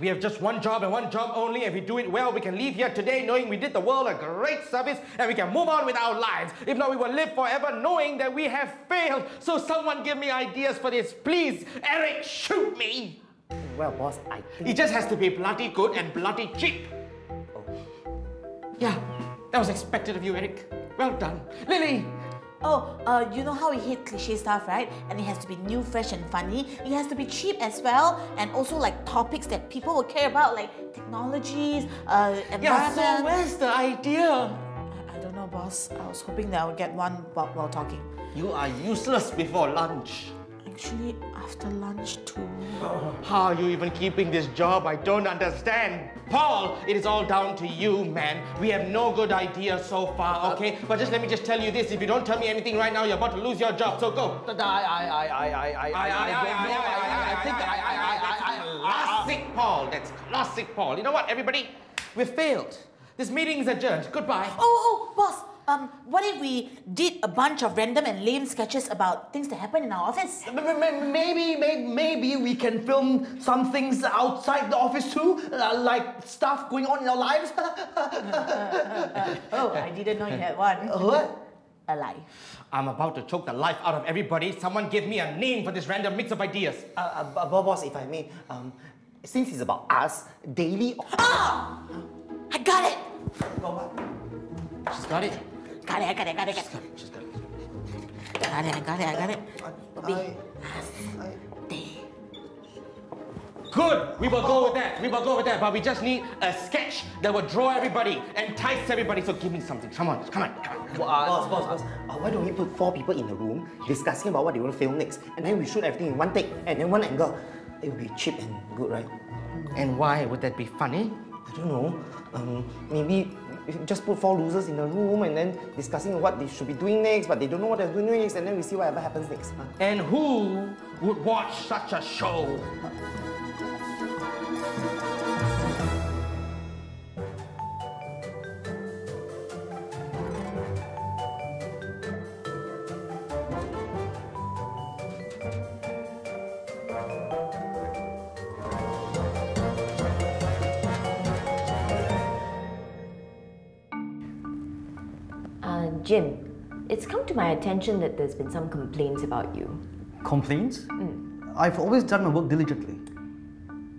We have just one job and one job only. If we do it well, we can leave here today knowing we did the world a great service and we can move on with our lives. If not, we will live forever knowing that we have failed. So someone give me ideas for this, please. Eric, shoot me. Well, boss, I think... It just has to be bloody good and bloody cheap. Oh. Yeah, that was expected of you, Eric. Well done. Lily! Oh, you know how we hate cliche stuff, right? And it has to be new, fresh and funny. It has to be cheap as well. And also like topics that people will care about, like technologies, environment. Yeah, so where's the idea? I don't know, boss. I was hoping that I would get one while talking. You are useless before lunch. Actually, after lunch too. How are you even keeping this job? I don't understand. Paul, it is all down to you, man. We have no good idea so far, okay? But let me tell you this. If you don't tell me anything right now, you're about to lose your job, so go. Classic Paul. That's classic Paul. You know what, everybody? We've failed. This meeting is adjourned. Goodbye. Oh, boss. What if we did a bunch of random and lame sketches about things that happen in our office? Maybe we can film some things outside the office too, like stuff going on in our lives. Oh, I didn't know you had one. What? A life. I'm about to choke the life out of everybody. Someone give me a name for this random mix of ideas. Boss, if I may, since it's about us, daily... Ah! I got it! She's got it. Got it. She's got it. I got it. Good. We will go with that. But we just need a sketch that will draw everybody, entice everybody. So give me something. Come on. Boss, why don't we put 4 people in a room discussing about what they want to film next, and then we shoot everything in one take and then one angle. It will be cheap and good, right? And why would that be funny? I don't know. Maybe just put 4 losers in a room and then discussing what they should be doing next, but they don't know what they're doing next, and then we see whatever happens next. And who would watch such a show? Jim, it's come to my attention that there's been some complaints about you. Complaints? I've always done my work diligently.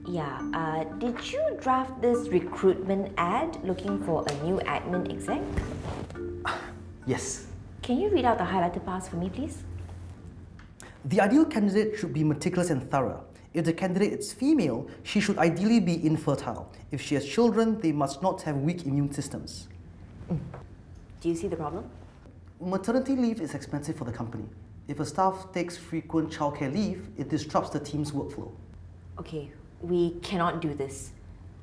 Yeah, did you draft this recruitment ad looking for a new admin exec? Yes. Can you read out the highlighted parts for me, please? The ideal candidate should be meticulous and thorough. If the candidate is female, she should ideally be infertile. If she has children, they must not have weak immune systems. Do you see the problem? Maternity leave is expensive for the company. If a staff takes frequent childcare leave, it disrupts the team's workflow. Okay, we cannot do this.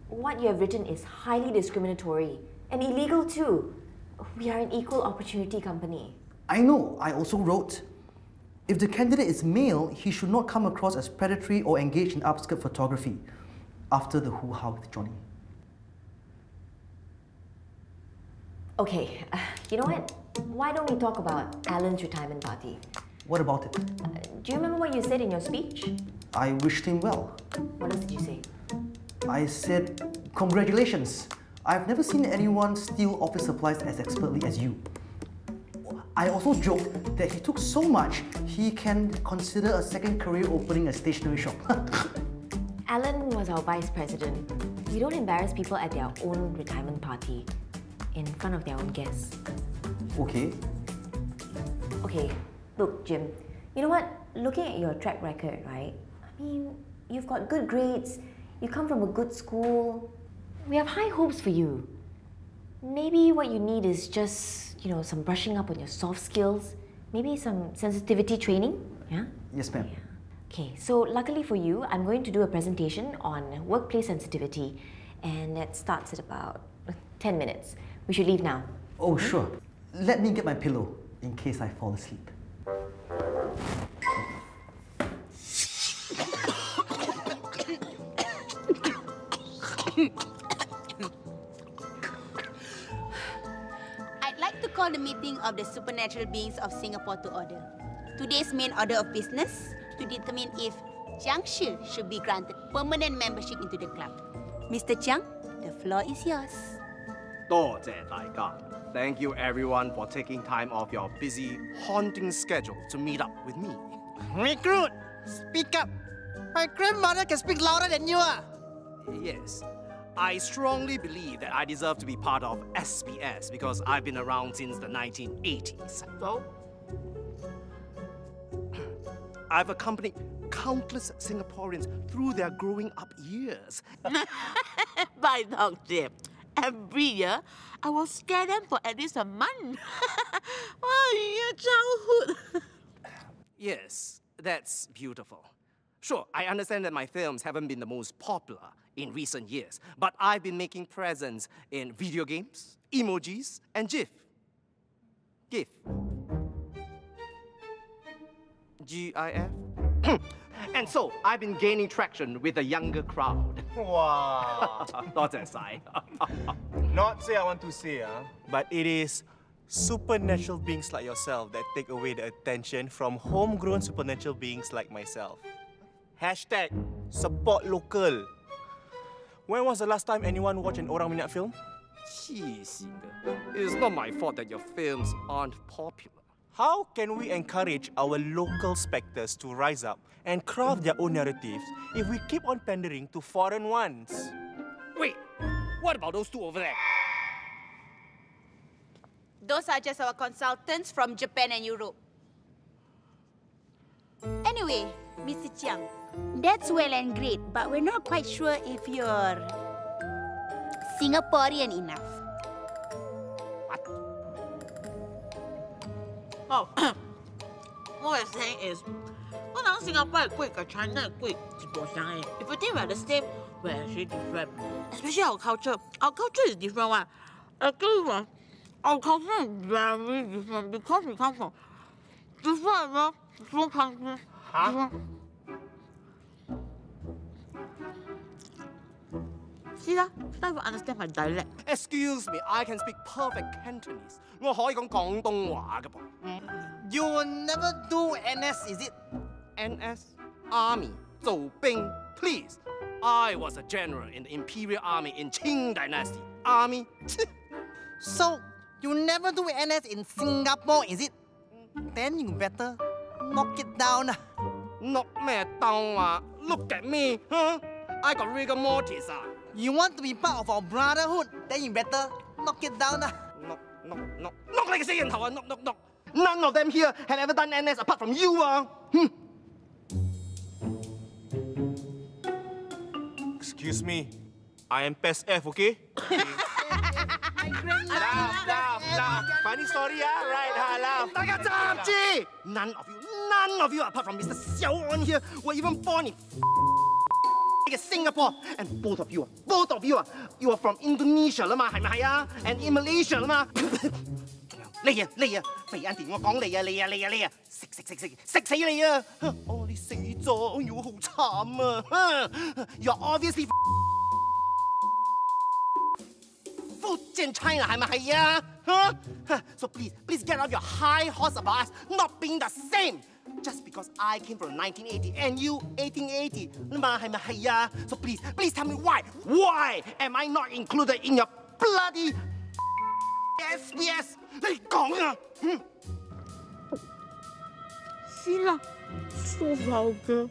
What you have written is highly discriminatory and illegal too. We are an equal opportunity company. I know. I also wrote, if the candidate is male, he should not come across as predatory or engage in upskirt photography after the hoo-ha with Johnny. Okay, you know what? Why don't we talk about Alan's retirement party? What about it? Do you remember what you said in your speech? I wished him well. What else did you say? I said, congratulations. I've never seen anyone steal office supplies as expertly as you. I also joked that he took so much, he can consider a second career opening a stationery shop. Alan was our vice president. We don't embarrass people at their own retirement party in front of their own guests. Okay. Okay, look, Jim, you know what? Looking at your track record, right? I mean, you've got good grades, you come from a good school. We have high hopes for you. Maybe what you need is just, some brushing up on your soft skills, maybe some sensitivity training, yeah? Yes, ma'am. Yeah. Okay, so luckily for you, I'm going to do a presentation on workplace sensitivity, and that starts at about 10 minutes. We should leave now. Oh, sure. Let me get my pillow in case I fall asleep. I'd like to call the meeting of the supernatural beings of Singapore to order. Today's main order of business to determine if Jiangshi should be granted permanent membership into the club. Mr. Chiang, the floor is yours. 多謝大家. Thank you everyone for taking time off your busy, haunting schedule to meet up with me. Recruit, speak up. My grandmother can speak louder than you are. Yes, I strongly believe that I deserve to be part of SPS because I've been around since the 1980s. So? I've accompanied countless Singaporeans through their growing up years. By dog, Jim. Every year, I will scare them for at least a month. Oh, your childhood. Yes, that's beautiful. Sure, I understand that my films haven't been the most popular in recent years, but I've been making presence in video games, emojis, and GIF. GIF. GIF? And so, I've been gaining traction with the younger crowd. Wow. Not as I. Not say I want to say, but it is supernatural beings like yourself that take away the attention from homegrown supernatural beings like myself. Hashtag support local. When was the last time anyone watched an Orang Minyak film? It's not my fault that your films aren't popular. How can we encourage our local spectres to rise up and craft their own narratives if we keep on pandering to foreign ones? Wait, what about those two over there? Those are just our consultants from Japan and Europe. Anyway, Mr. Chiang, that's well and great, but we're not quite sure if you're Singaporean enough. Oh, what we're saying is, well, Singapore is quick, China is quick. If you think we're the same, we're actually different. Especially our culture. Our culture is different. One. Actually, our culture is very different because we come from different countries. Huh? See that? You don't even understand my dialect. Excuse me, I can speak perfect Cantonese. 我可以講廣東話㗎噃。You will never do NS, is it? NS Army 做兵 please. I was a general in the Imperial Army in Qing Dynasty. Army. So, you never do NS in Singapore, is it? Then you better knock it down. Knock me down. Look at me, huh? I got rigor mortis. You want to be part of our brotherhood, then you better knock it down. Knock like a saying, knock. None of them here have ever done NS apart from you. Excuse me, I am PES-F, okay? Laugh. Funny story, right? Laugh. None of you apart from Mr. Xiao on here were even born in Singapore. And both of you, you are from Indonesia 啦嘛，係咪係啊？ And in Malaysia 啦嘛。你啊，肥眼田，我講你啊，食死你啊！哦，你死咗，要好慘啊！You're obviously food in China 係咪係啊？So please get off your high horse about us not being the same. Just because I came from 1980 and you 1880 啦嘛，係咪係啊？ So please tell me why? Why am I not included in your bloody SBS? 你講啊Sheila, so vulgar.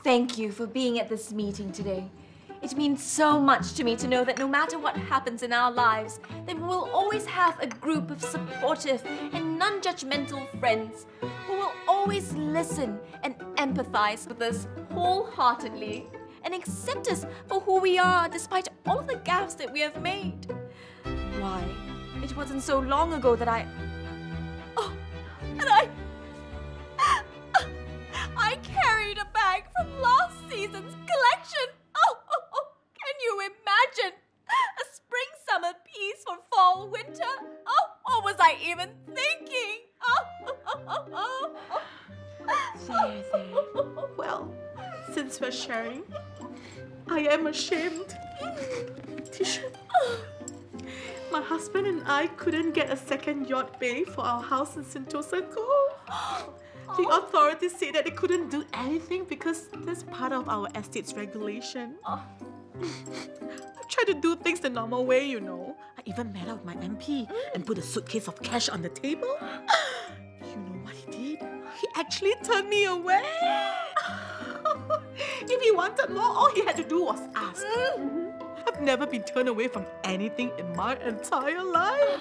Thank you for being at this meeting today. It means so much to me to know that no matter what happens in our lives, that we will always have a group of supportive and non-judgmental friends who will always listen and empathize with us wholeheartedly and accept us for who we are despite all of the gaffes that we have made. Why, it wasn't so long ago that I carried a bag from last season's collection. Can you imagine? A spring-summer piece for fall-winter? What was I even thinking? Well, since we're sharing, I am ashamed. Tissue. My husband and I couldn't get a second yacht bay for our house in Sentosa Cove. The authorities said that they couldn't do anything because that's part of our estate's regulation. I tried to do things the normal way, you know. I even met up with my MP and put a suitcase of cash on the table. You know what he did? He actually turned me away. If he wanted more, all he had to do was ask. I've never been turned away from anything in my entire life.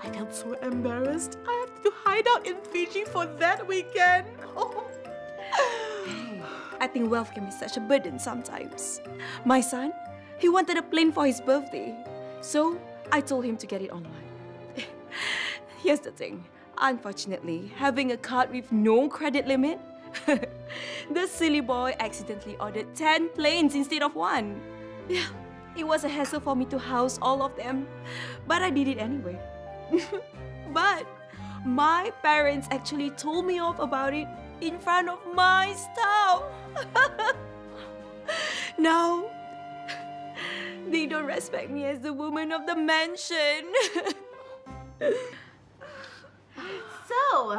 I felt so embarrassed. I had to hide out in Fiji for that weekend. I think wealth can be such a burden sometimes. My son, he wanted a plane for his birthday. So I told him to get it online. Here's the thing. Unfortunately, having a card with no credit limit, the silly boy accidentally ordered 10 planes instead of 1. Yeah, it was a hassle for me to house all of them, but I did it anyway. But my parents actually told me off about it in front of my staff. Now, they don't respect me as the woman of the mansion. So,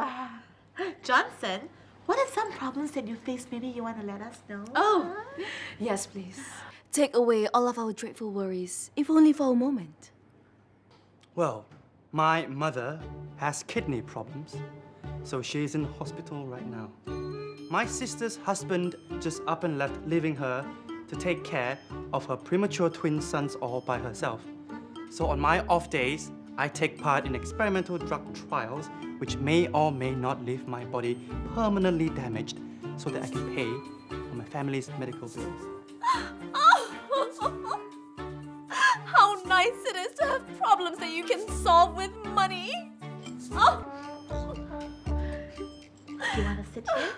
Johnson, what are some problems that you face? Maybe you want to let us know? Oh, yes, please. Take away all of our dreadful worries, if only for a moment. Well, my mother has kidney problems, so she's in hospital right now. My sister's husband just up and left, leaving her to take care of her premature twin sons all by herself. So on my off days, I take part in experimental drug trials which may or may not leave my body permanently damaged so that I can pay for my family's medical bills. How nice it is to have problems that you can solve with money. Do you want to sit here?